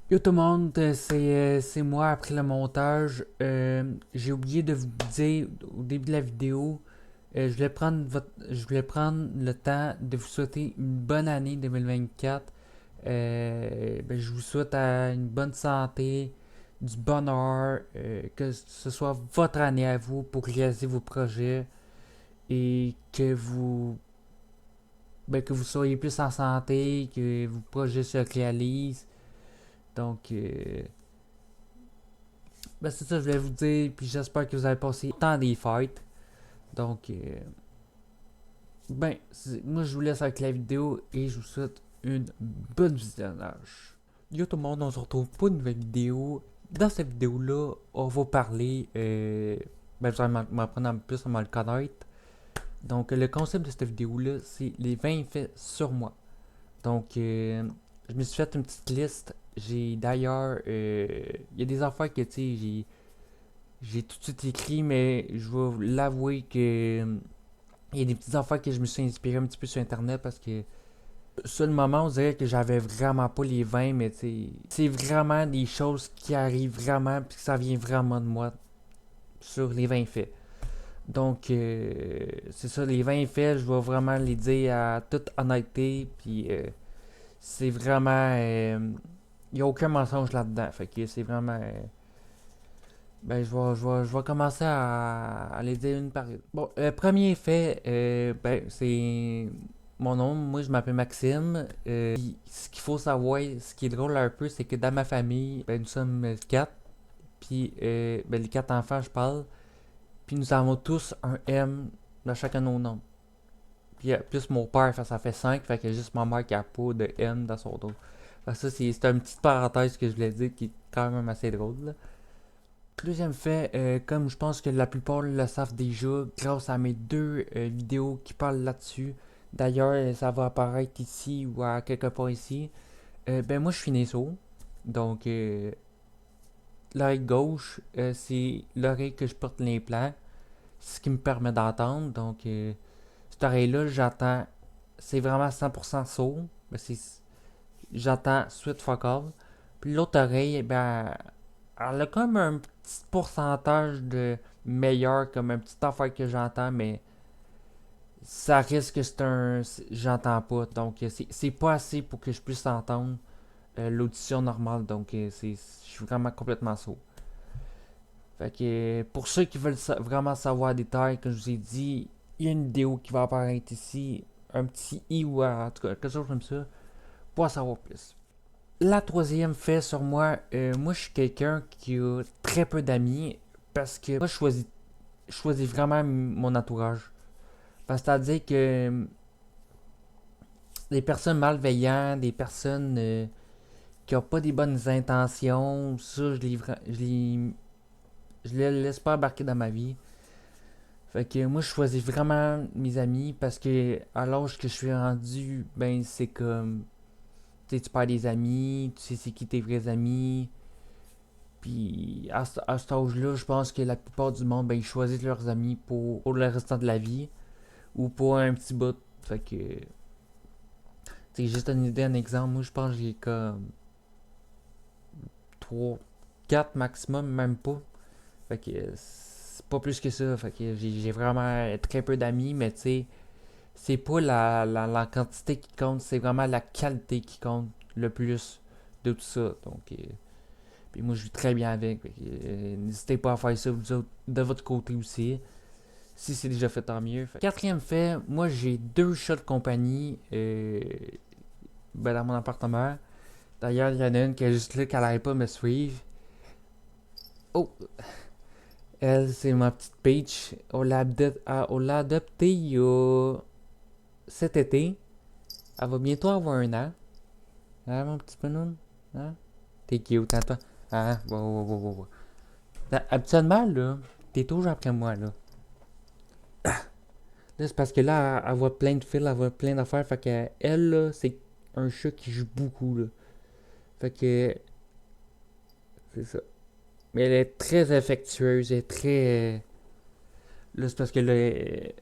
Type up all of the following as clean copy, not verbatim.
Yo tout le monde, c'est moi après le montage. J'ai oublié de vous dire au début de la vidéo, je voulais prendre le temps de vous souhaiter une bonne année 2024. Je vous souhaite une bonne santé, du bonheur, que ce soit votre année à vous pour réaliser vos projets et que vous soyez plus en santé, que vos projets se réalisent. Donc, c'est ça, je voulais vous dire, puis j'espère que vous avez passé le temps des fêtes. Donc, moi je vous laisse avec la vidéo et je vous souhaite une bonne visionnage. Yo tout le monde, on se retrouve pour une nouvelle vidéo. Dans cette vidéo-là, on va parler, vous allez m'apprendre un peu plus à me le connaître. Donc, le concept de cette vidéo-là, c'est les 20 faits sur moi. Donc, je me suis fait une petite liste. J'ai d'ailleurs, il y a des affaires que, tu sais, j'ai tout de suite écrit, mais je vais l'avouer que il y a des petites affaires que je me suis inspiré un petit peu sur internet parce que sur le moment, on dirait que j'avais vraiment pas les 20, mais c'est vraiment des choses qui arrivent vraiment puis que ça vient vraiment de moi sur les 20 faits. Donc, c'est ça, les 20 faits, je vais vraiment les dire à toute honnêteté, puis c'est vraiment. Il n'y a aucun mensonge là-dedans, fait que c'est vraiment. Je vais commencer à les dire une par une. Bon, le premier fait, c'est mon nom. Moi, je m'appelle Maxime. Ce qu'il faut savoir, ce qui est drôle un peu, c'est que dans ma famille, nous sommes quatre. Puis, les quatre enfants, je parle. Puis, nous avons tous un M dans chacun de nos noms. Puis, plus mon père, ça fait 5. Fait que juste ma mère qui a pas de M dans son dos. Fait que ça, c'est une petite parenthèse que je voulais dire qui est quand même assez drôle, là. Deuxième fait, comme je pense que la plupart le savent déjà, grâce à mes deux vidéos qui parlent là-dessus, d'ailleurs ça va apparaître ici ou à quelque part ici, moi je suis né sourd, donc l'oreille gauche c'est l'oreille que je porte l'implant, ce qui me permet d'entendre, donc cette oreille-là j'entends, c'est vraiment 100% sourd, j'entends suite focal, puis l'autre oreille, elle a comme un petit pourcentage de meilleur, comme un petit affaire que j'entends, mais ça risque que j'entends pas. Donc, c'est pas assez pour que je puisse entendre l'audition normale. Donc, je suis vraiment complètement sourd. Fait que pour ceux qui veulent vraiment savoir des détails, comme je vous ai dit, il y a une vidéo qui va apparaître ici. Un petit i ou en tout cas, quelque chose comme ça. Pour en savoir plus. La troisième fait sur moi, moi je suis quelqu'un qui a très peu d'amis parce que moi je choisis vraiment mon entourage. C'est-à-dire que des personnes malveillantes, des personnes qui n'ont pas des bonnes intentions, ça je les laisse pas embarquer dans ma vie. Fait que moi je choisis vraiment mes amis parce que à l'âge que je suis rendu, c'est comme tu perds des amis, tu sais c'est qui tes vrais amis. Puis à cet âge-là, je pense que la plupart du monde, ils choisissent leurs amis pour le restant de la vie ou pour un petit bout. Fait que, c'est juste une idée, un exemple. Moi, je pense que j'ai comme 3 4 maximum, même pas. Fait que c'est pas plus que ça. Fait que j'ai vraiment très peu d'amis, mais tu sais, c'est pas la quantité qui compte, c'est vraiment la qualité qui compte le plus de tout ça. Donc, puis moi, je vis très bien avec. Fait que, n'hésitez pas à faire ça vous autres, de votre côté aussi. Si c'est déjà fait, tant mieux. Quatrième fait, moi j'ai deux chats de compagnie dans mon appartement. D'ailleurs, il y en a une qui est juste là, qu'elle n'arrête pas de me suivre. Oh, elle, c'est ma petite Peach. On l'a adoptée il y a cet été. Elle va bientôt avoir un an. Hein, mon petit bonhomme? Hein? T'es cute, hein, toi? Hein? Wow. Habituellement, là, t'es toujours après moi, là. Là, c'est parce que là, elle voit plein de fils, elle voit plein d'affaires. Fait que elle, là, c'est un chat qui joue beaucoup, là. Fait que, c'est ça. Mais elle est très affectueuse, elle est très. Là, c'est parce que là, elle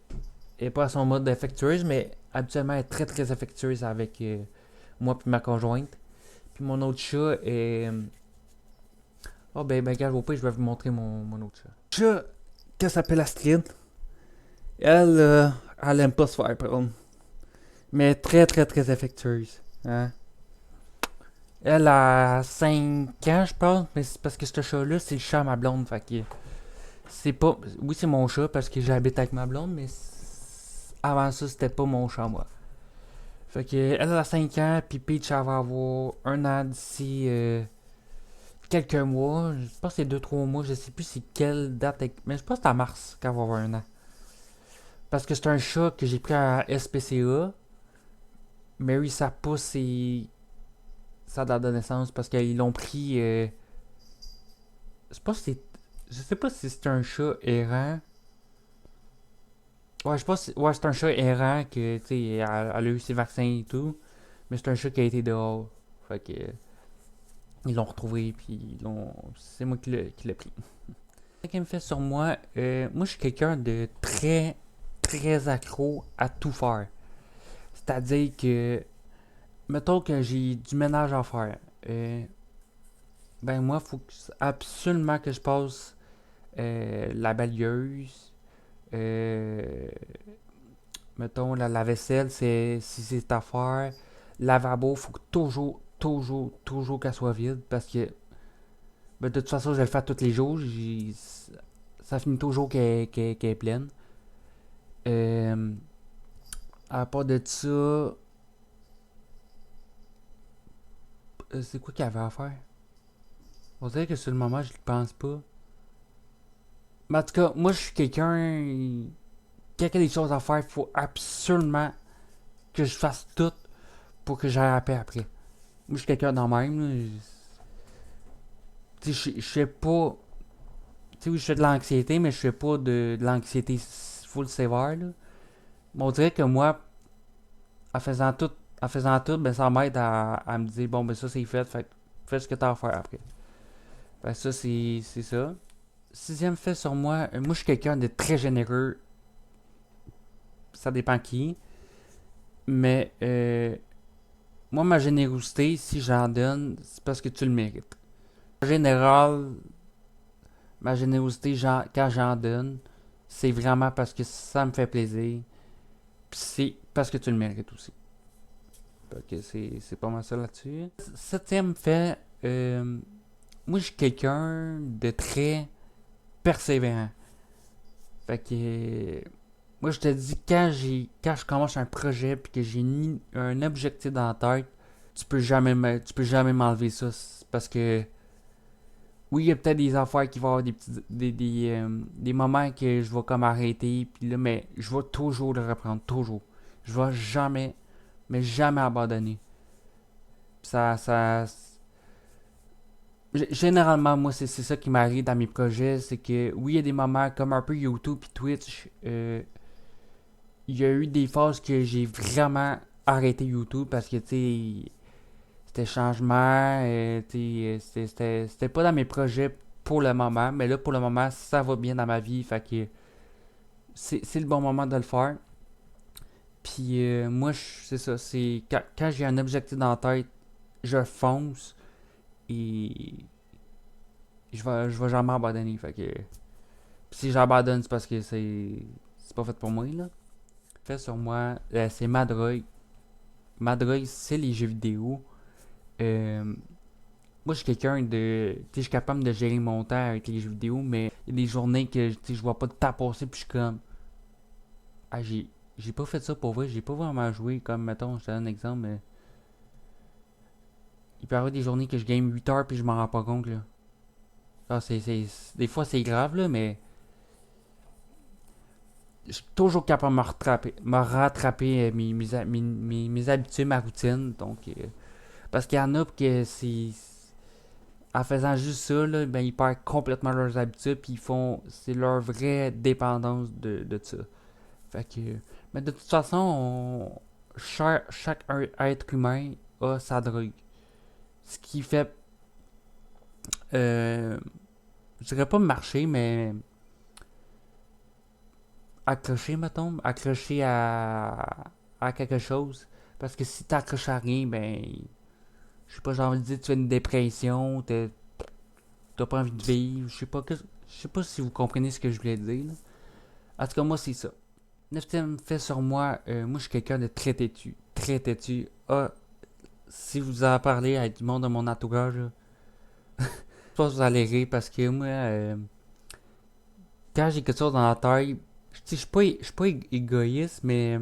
est pas à son mode affectueuse, mais habituellement, elle est très très affectueuse avec moi et ma conjointe. Puis mon autre chat est. Oh, ben, gars, au pire, je vais vous montrer mon autre chat. Chat, qu'elle s'appelle Astrid. Elle, elle aime pas se faire prendre. Mais très, très, très affectueuse. Hein? Elle a 5 ans, je pense. Mais c'est parce que ce chat-là, c'est le chat à ma blonde. Fait que. C'est pas. Oui, c'est mon chat parce que j'habite avec ma blonde, mais avant ça, c'était pas mon chat, moi. Fait que, elle a 5 ans, puis Peach, elle va avoir un an d'ici quelques mois. Je pense que c'est 2-3 mois, je sais plus c'est quelle date. Mais je pense que c'est en mars qu'elle va avoir un an. Parce que c'est un chat que j'ai pris à SPCA. Mary, ça pousse et sa date de naissance parce qu'ils l'ont pris. Je sais pas si c'est. Je sais pas si c'est un chat errant. Ouais, je pense ouais, c'est un chat errant que, tu sais, elle a eu ses vaccins et tout. Mais c'est un chat qui a été dehors. Fait que. Ils l'ont retrouvé, puis c'est moi qui l'ai pris. Ce qui me fait sur moi, moi je suis quelqu'un de très, très accro à tout faire. C'est-à-dire que, mettons que j'ai du ménage à faire. Ben moi, il faut absolument que je passe la balayeuse. Euh, Mettons, la vaisselle, si c'est à faire. Lavabo, faut que toujours, toujours, toujours qu'elle soit vide parce que ben, de toute façon, je vais le faire tous les jours. Ça finit toujours qu'elle est pleine. Euh, à part de ça, c'est quoi qu'il y avait à faire? On dirait que sur le moment, je ne pense pas. Mais en tout cas, moi, je suis quelqu'un. Quand il y a des choses à faire, il faut absolument que je fasse tout pour que j'aille à paix après. Moi, je suis quelqu'un dans le même. Tu sais, je fais pas. Tu sais, oui, je fais de l'anxiété, mais je fais pas de l'anxiété full sévère. Là. Mais on dirait que moi, en faisant tout, ben, ça m'aide à me dire, bon, ben ça, c'est fait fais ce que t'as à faire après. Ben, ça, c'est ça. Sixième fait sur moi, moi, je suis quelqu'un de très généreux. Ça dépend qui. Mais, moi, ma générosité, si j'en donne, c'est parce que tu le mérites. En général, ma générosité, quand j'en donne, c'est vraiment parce que ça me fait plaisir. Puis c'est parce que tu le mérites aussi. Ok, c'est pas mal ça là-dessus. Septième fait, moi, je suis quelqu'un de très persévérant. Fait que, moi, je te dis, quand je commence un projet puis que j'ai mis un objectif dans la tête, tu peux jamais m'enlever ça. Parce que, oui, il y a peut-être des affaires qui vont avoir des moments que je vais comme arrêter, puis là, mais je vais toujours le reprendre, toujours. Je vais jamais, mais jamais abandonner. Ça, généralement, moi, c'est ça qui m'arrive dans mes projets. C'est que, oui, il y a des moments comme un peu YouTube et Twitch. Il y a eu des phases que j'ai vraiment arrêté YouTube parce que, tu sais, c'était changement. C'était pas dans mes projets pour le moment. Mais là, pour le moment, ça va bien dans ma vie. Fait que c'est le bon moment de le faire. Puis, moi, c'est ça. C'est quand j'ai un objectif dans la tête, je fonce et je vais jamais abandonner. Fait que si j'abandonne, c'est parce que c'est pas fait pour moi, là. Fait sur moi, c'est ma drogue. Ma drogue, c'est les jeux vidéo. Euh, Moi, je suis quelqu'un de. Tu sais, je suis capable de gérer mon temps avec les jeux vidéo, mais il y a des journées que je vois pas de temps passer, puis je suis comme. Ah, j'ai pas fait ça pour vrai, j'ai pas vraiment joué. Comme, mettons, je te donne un exemple, mais. Il peut y avoir des journées que je game 8 heures, puis je m'en rends pas compte, là. Ah, des fois, c'est grave, là, mais je suis toujours capable de me rattraper mes habitudes, ma routine. Donc, parce qu'il y en a que c'est. En faisant juste ça, là, ben, ils perdent complètement leurs habitudes, puis ils font. C'est leur vraie dépendance de ça. Fait que. Mais de toute façon, chaque être humain a sa drogue. Ce qui fait. Euh, je dirais pas marcher, mais accroché, mettons, accroché à quelque chose. Parce que si t'accroches à rien, ben, je sais pas, j'ai envie de dire, tu fais une dépression, t'as pas envie de vivre, je sais pas si vous comprenez ce que je voulais dire, là. En tout cas, moi, c'est ça. Neuvième fait sur moi, moi, je suis quelqu'un de très têtu. Très têtu. Ah, si vous en parlez à du monde de mon entourage, là, je pense que vous allez rire parce que moi, quand j'ai quelque chose dans la tête, je suis pas égoïste, mais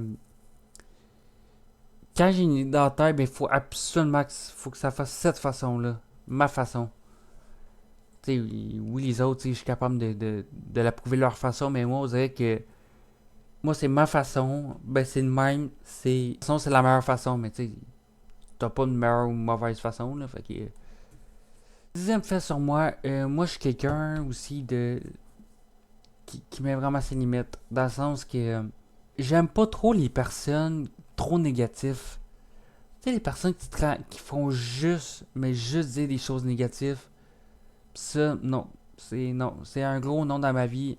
quand j'ai une idée dans la tête, ben, faut absolument faut que ça fasse cette façon-là. Ma façon. Tu sais, oui, les autres, tu sais, je suis capable de l'approuver de leur façon, mais moi, on dirait que moi, c'est ma façon. Ben, c'est le même. C'est la meilleure façon, mais tu sais, t'as pas une meilleure ou une mauvaise façon, là. Fait que. Dixième fait sur moi, moi, je suis quelqu'un aussi qui met vraiment ses limites. Dans le sens que j'aime pas trop les personnes trop négatives. Tu sais, les personnes qui font juste, mais juste dire des choses négatives. Ça, non. Non. C'est un gros non dans ma vie.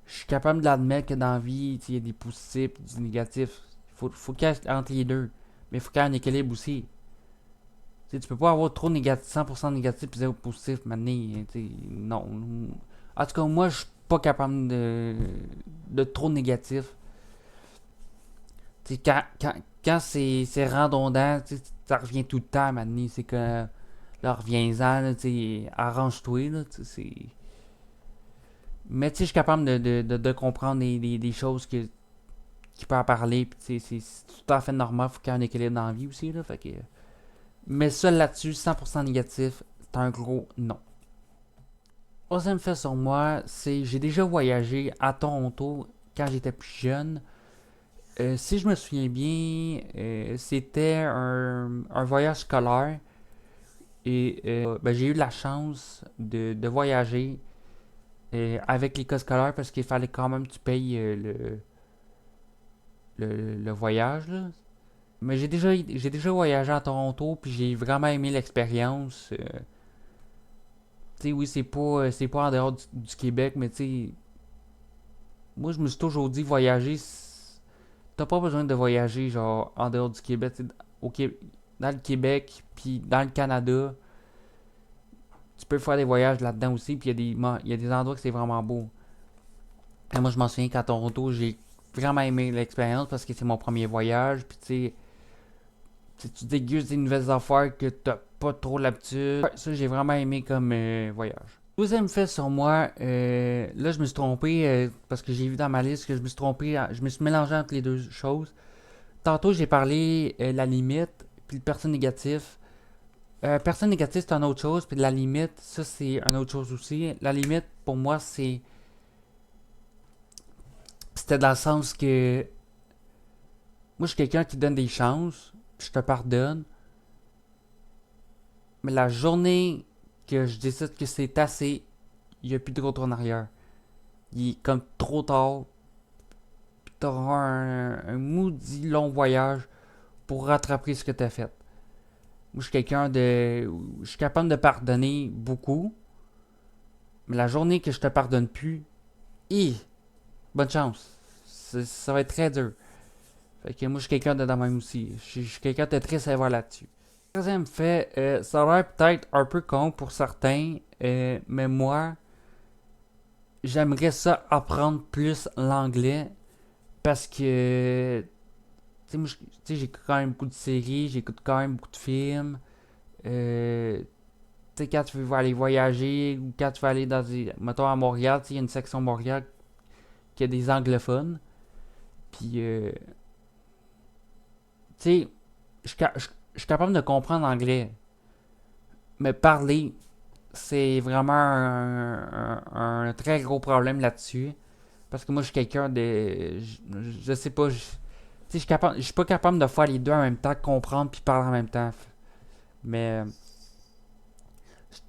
Je suis capable de l'admettre que dans la vie, il y a des positifs, du négatif. Faut qu'il y ait entre les deux. Mais il faut qu'il y ait un équilibre aussi. Tu sais, tu peux pas avoir trop négatif, 100% négatif et 0 positif maintenant. Non. En tout cas, moi, je suis pas capable de trop négatif. Tu sais, quand c'est redondant, tu sais, ça revient tout le temps maintenant. C'est que, là, reviens-en, arrange-toi, là, mais tu sais, je suis capable de comprendre des choses qui peuvent en parler. Puis c'est tout à fait normal. Faut qu'il y ait un équilibre dans la vie aussi. Là, fait que, mais ça là-dessus, 100% négatif, c'est un gros non. Troisième fait sur moi, c'est j'ai déjà voyagé à Toronto quand j'étais plus jeune. Si je me souviens bien, c'était un voyage scolaire. Et ben, j'ai eu la chance de voyager avec l'école scolaire parce qu'il fallait quand même que tu payes le voyage. Là. Mais j'ai déjà voyagé à Toronto puis j'ai vraiment aimé l'expérience. Tu sais, oui, c'est pas en dehors du Québec, mais tu sais, moi je me suis toujours dit voyager, t'as pas besoin de voyager genre en dehors du Québec. Au dans le Québec puis dans le Canada, tu peux faire des voyages là-dedans aussi, puis il y a des endroits que c'est vraiment beau. Et moi je m'en souviens qu'à Toronto, j'ai vraiment aimé l'expérience parce que c'est mon premier voyage, puis tu dégustes des nouvelles affaires que t'as pas trop l'habitude. Ouais, ça, j'ai vraiment aimé comme voyage. Deuxième fait sur moi, là, je me suis trompé parce que j'ai vu dans ma liste que je me suis trompé, je me suis mélangé entre les deux choses. Tantôt, j'ai parlé la limite, puis le personne négatif. Personne négatif, c'est une autre chose, puis la limite, ça, c'est une autre chose aussi. La limite, pour moi, c'était dans le sens que moi, je suis quelqu'un qui donne des chances, puis je te pardonne, mais la journée que je décide que c'est assez, il n'y a plus de retour en arrière. Il est comme trop tard, puis tu auras un maudit long voyage pour rattraper ce que tu as fait. Moi, je suis quelqu'un de. Je suis capable de pardonner beaucoup, mais la journée que je te pardonne plus, bonne chance. Ça va être très dur. Fait que moi, je suis quelqu'un de même aussi. Je suis quelqu'un de très sévère là-dessus. Troisième fait, ça a l'air peut-être un peu con pour certains, mais moi, j'aimerais ça apprendre plus l'anglais parce que, moi, j'écoute quand même beaucoup de séries, j'écoute quand même beaucoup de films. Tu sais, quand tu veux aller voyager ou quand tu veux aller mettons à Montréal, il y a une section Montréal qui a des anglophones. Puis, tu sais, je suis capable de comprendre l'anglais, mais parler, c'est vraiment un très gros problème là-dessus. Parce que moi, je suis quelqu'un de. Je sais pas. Tu sais, je suis pas capable de faire les deux en même temps, comprendre puis parler en même temps. Mais,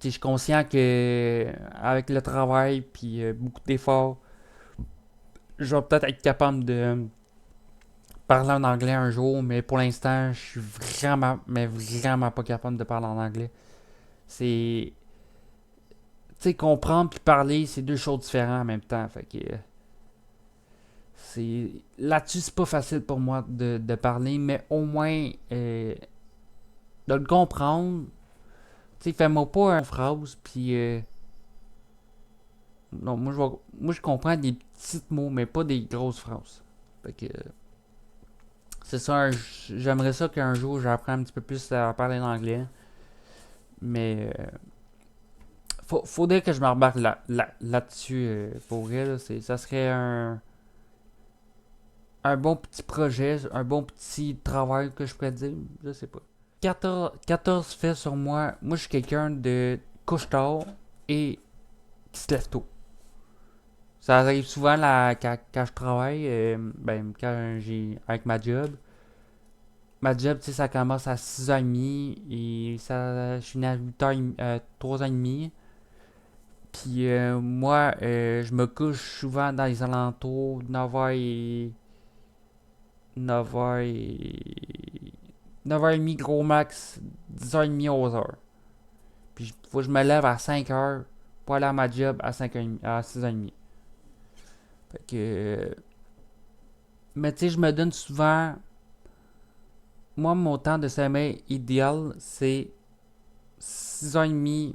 je suis conscient que avec le travail puis beaucoup d'efforts, je vais peut-être être capable de parler en anglais un jour, mais pour l'instant, je suis vraiment, mais vraiment pas capable de parler en anglais. C'est. Tu sais, comprendre puis parler, c'est deux choses différentes en même temps. Fait que. Là-dessus, c'est pas facile pour moi de parler, mais au moins, de le comprendre. Tu sais, fais-moi pas une phrase, puis non, moi je comprends des petits mots, mais pas des grosses phrases. Fait que c'est ça, j'aimerais ça qu'un jour j'apprenne un petit peu plus à parler l'anglais, mais faudrait que je me remarque là-dessus pour vrai, là, ça serait un bon petit projet, un bon petit travail que je pourrais dire, je sais pas. 14 faits sur moi. Moi, je suis quelqu'un de couche-tard et qui se lève tôt. Ça arrive souvent là, quand je travaille, ben, quand j'ai avec ma job. Ma job, tu sais, ça commence à 6h30 et je finis à 3h30. Puis moi, je me couche souvent dans les alentours de 9h et 9h30 gros max, 10h30, 11h. Puis faut que je me lève à 5h pour aller à ma job à 5h30, à 6h30. Fait que. Mais tu sais, je me donne souvent. Moi, mon temps de sommeil idéal, c'est 6h30,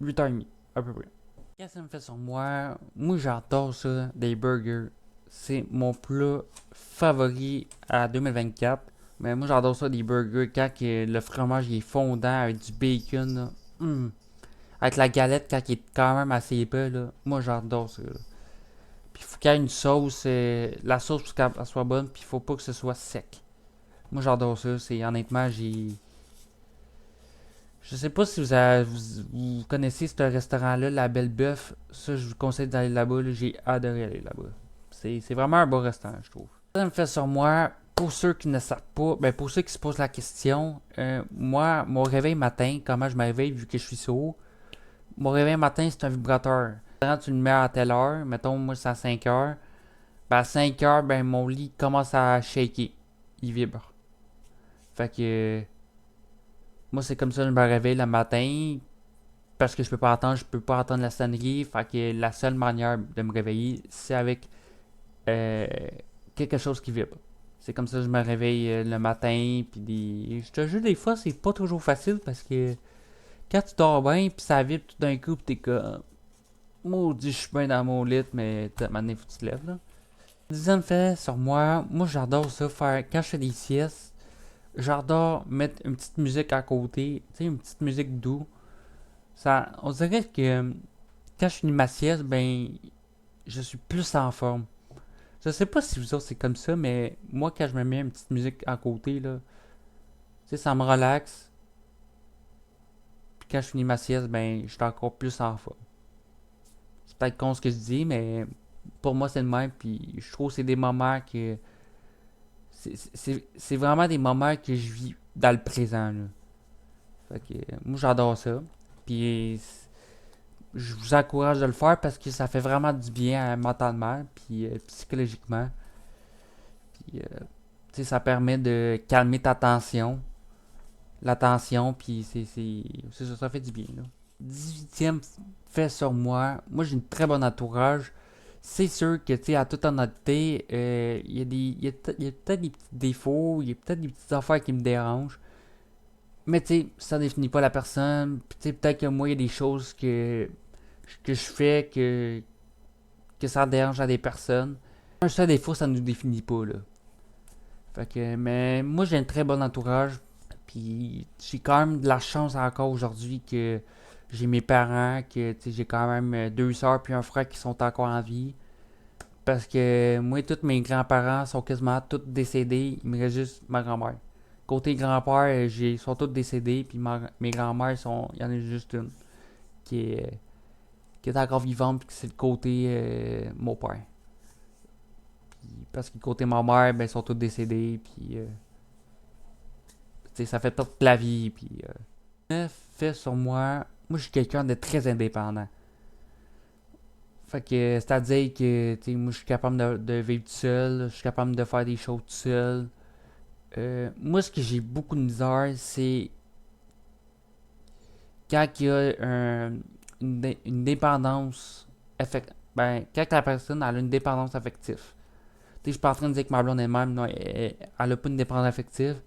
8h30, à peu près. Qu'est-ce que ça me fait sur moi? Moi, j'adore ça, des burgers. C'est mon plat favori à 2024. Mais moi, j'adore ça, des burgers, quand le fromage est fondant avec du bacon, là. Avec la galette, quand il est quand même assez épais, là. Moi, j'adore ça, là. Puis, il faut qu'il y ait une sauce, la sauce, pour qu'elle soit bonne, puis il faut pas que ce soit sec. Moi, j'adore ça. C'est honnêtement, je sais pas si vous connaissez ce restaurant-là, La Belle Bœuf. Ça, je vous conseille d'aller là-bas, là. J'ai adoré aller là-bas. C'est vraiment un bon restaurant, je trouve. Ça me fait sur moi, pour ceux qui ne savent pas, ben pour ceux qui se posent la question, moi, mon réveil matin, comment je me réveille vu que je suis sourd, mon réveil matin, c'est un vibrateur. Quand tu le mets à telle heure, mettons, moi, c'est à 5h, ben à 5h, ben mon lit commence à shaker. Il vibre. Fait que moi, c'est comme ça que je me réveille le matin. Parce que je peux pas attendre la sonnerie. Fait que la seule manière de me réveiller, c'est avec euh, quelque chose qui vibre. C'est comme ça que je me réveille le matin. Puis je te jure, des fois, c'est pas toujours facile parce que quand tu dors bien, puis ça vibre tout d'un coup, puis t'es comme maudit, je suis bien dans mon lit, mais maintenant, il faut que tu te lèves là. Deuxième fait sur moi j'adore ça faire quand je fais des siestes. J'adore mettre une petite musique à côté, tu sais, une petite musique douce. Ça, on dirait que quand je finis ma sieste, ben, je suis plus en forme. Je sais pas si vous autres c'est comme ça, mais moi quand je me mets une petite musique à côté, là, tu sais, ça me relaxe. Puis quand je finis ma sieste, ben, je suis encore plus en forme. C'est peut-être con ce que je dis, mais pour moi c'est le même. Puis je trouve que c'est des moments que. C'est vraiment des moments que je vis dans le présent, là. Fait que moi j'adore ça. Puis je vous encourage de le faire parce que ça fait vraiment du bien mentalement puis psychologiquement. Puis tu sais, ça permet de calmer ta tension, la tension, puis ça fait du bien. Là. 18e fait sur moi. Moi, j'ai une très bonne entourage. C'est sûr que, tu sais, à toute honnêteté, il y a peut-être des petits défauts, il y a peut-être des petites affaires qui me dérangent. Mais, tu sais, ça définit pas la personne. Puis, tu sais, peut-être que moi, il y a des choses que je fais que ça dérange à des personnes. Un seul défaut, ça ne nous définit pas, là. Fait que, mais moi, j'ai un très bon entourage. Puis j'ai quand même de la chance encore aujourd'hui que j'ai mes parents, que j'ai quand même deux soeurs puis un frère qui sont encore en vie. Parce que moi, tous mes grands-parents sont quasiment tous décédés. Il me reste juste ma grand-mère. Côté grand-père, ils sont tous décédés. Puis mes grand-mères, il y en a juste une qui est, qui est encore vivante. Puis c'est le côté mon père. Parce que côté ma mère, ben, ils sont tous décédés. Puis ça fait toute la vie. Puis fait sur moi, moi je suis quelqu'un de très indépendant. Fait que c'est-à-dire que moi je suis capable de vivre tout seul, je suis capable de faire des choses tout seul. Moi ce que j'ai beaucoup de misère, c'est quand il y a une dépendance affective. Ben, quand la personne a une dépendance affective. Je suis pas en train de dire que ma blonde est même, non, elle a pas une dépendance affective.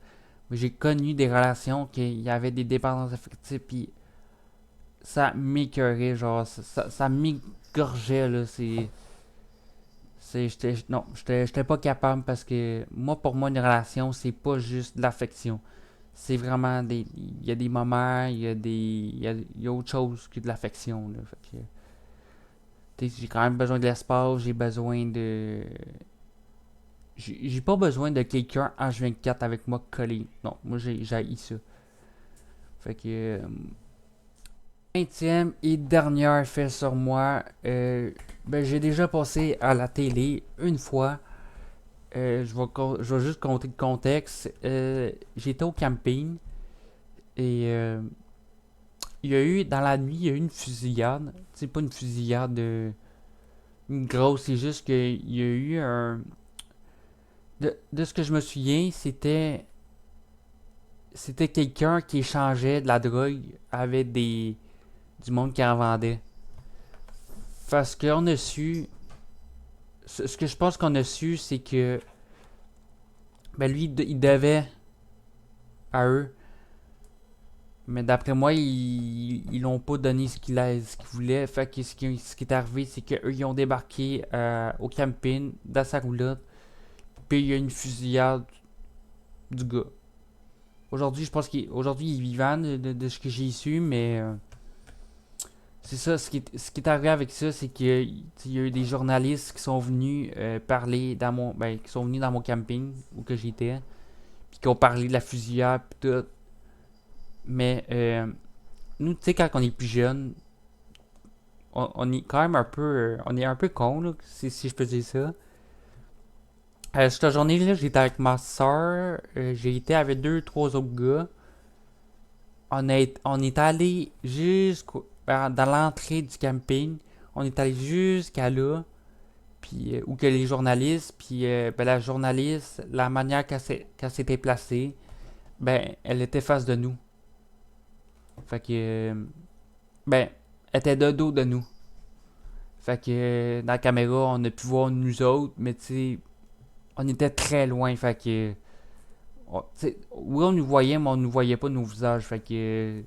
J'ai connu des relations qui y avait des dépendances affectives, puis ça m'écœurait, genre, ça m'égorgeait, là. Non, j'étais pas capable parce que moi, pour moi, une relation, c'est pas juste de l'affection. C'est vraiment des. Il y a des moments, il y a des. Il y a autre chose que de l'affection, là. Fait que, j'ai quand même besoin de l'espace, j'ai besoin de. J'ai pas besoin de quelqu'un H24 avec moi collé. Non, moi j'ai ça. Fait que. 20e et dernière fait sur moi. Ben, j'ai déjà passé à la télé une fois. Je vais juste compter le contexte. J'étais au camping et il y a eu, dans la nuit, il y a eu une fusillade. C'est pas une fusillade une grosse, c'est juste qu'il y a eu un. De ce que je me souviens, c'était quelqu'un qui échangeait de la drogue avec du monde qui en vendait. Parce qu'on a su. Ce que je pense qu'on a su, c'est que. Ben lui, il devait à eux. Mais d'après moi, ils l'ont pas donné ce qu'ils voulaient. Fait que ce qui est arrivé, c'est qu'eux, ils ont débarqué au camping, dans sa roulotte. Puis il y a une fusillade du gars. Aujourd'hui, je pense qu'aujourd'hui, il est vivant de ce que j'ai su, mais c'est ça. Ce qui est arrivé avec ça, c'est qu'il y a eu des journalistes qui sont venus parler qui sont venus dans mon camping où que j'étais, puis qui ont parlé de la fusillade, puis tout. Mais nous, tu sais, quand on est plus jeune, on est quand même un peu, on est un peu con, là, si je peux dire ça. Cette journée-là, j'étais avec ma soeur, j'ai été avec deux, trois autres gars. On est allé dans l'entrée du camping. On est allé jusqu'à là, puis où que les journalistes, puis ben, la journaliste, la manière qu'elle s'était placée, ben, elle était face de nous. Fait que, ben, elle était de dos de nous. Fait que dans la caméra, on a pu voir nous autres, mais tu sais, on était très loin. Fait que, oui, on nous voyait, mais on nous voyait pas nos visages. Fait que,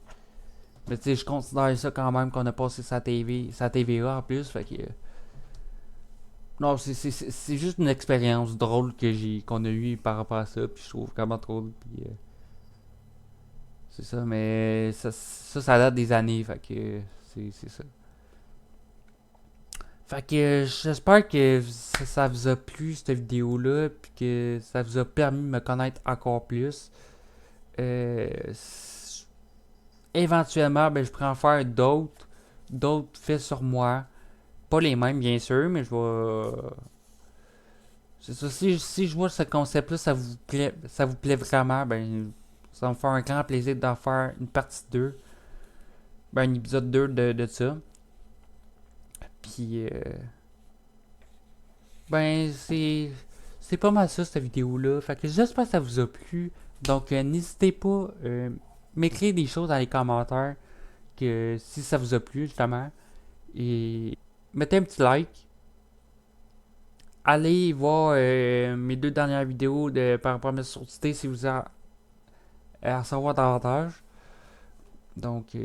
mais tu sais, je considère ça quand même qu'on a passé sa TVA en plus. Fait que, non, c'est juste une expérience drôle qu'on a eue par rapport à ça. Puis je trouve vraiment drôle. Puis, c'est ça, mais ça date des années. Fait que, c'est ça. Fait que j'espère que ça vous a plu cette vidéo-là, puis que ça vous a permis de me connaître encore plus. Euh, Éventuellement, ben, je pourrais en faire d'autres faits sur moi. Pas les mêmes, bien sûr, mais je vais. C'est ça, si je vois ce concept-là, ça vous plaît vraiment, ben, ça va me faire un grand plaisir d'en faire une partie 2. Ben, un épisode 2 de ça. Puis, ben, c'est pas mal ça, cette vidéo-là. Fait que j'espère que ça vous a plu. Donc, n'hésitez pas m'écrire des choses dans les commentaires que si ça vous a plu, justement. Et mettez un petit like. Allez voir mes deux dernières vidéos par rapport à mes sourcités si vous avez à savoir davantage. Donc,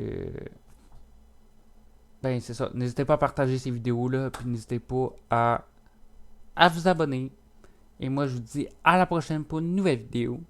ben, c'est ça. N'hésitez pas à partager ces vidéos-là. Puis n'hésitez pas à vous abonner. Et moi, je vous dis à la prochaine pour une nouvelle vidéo.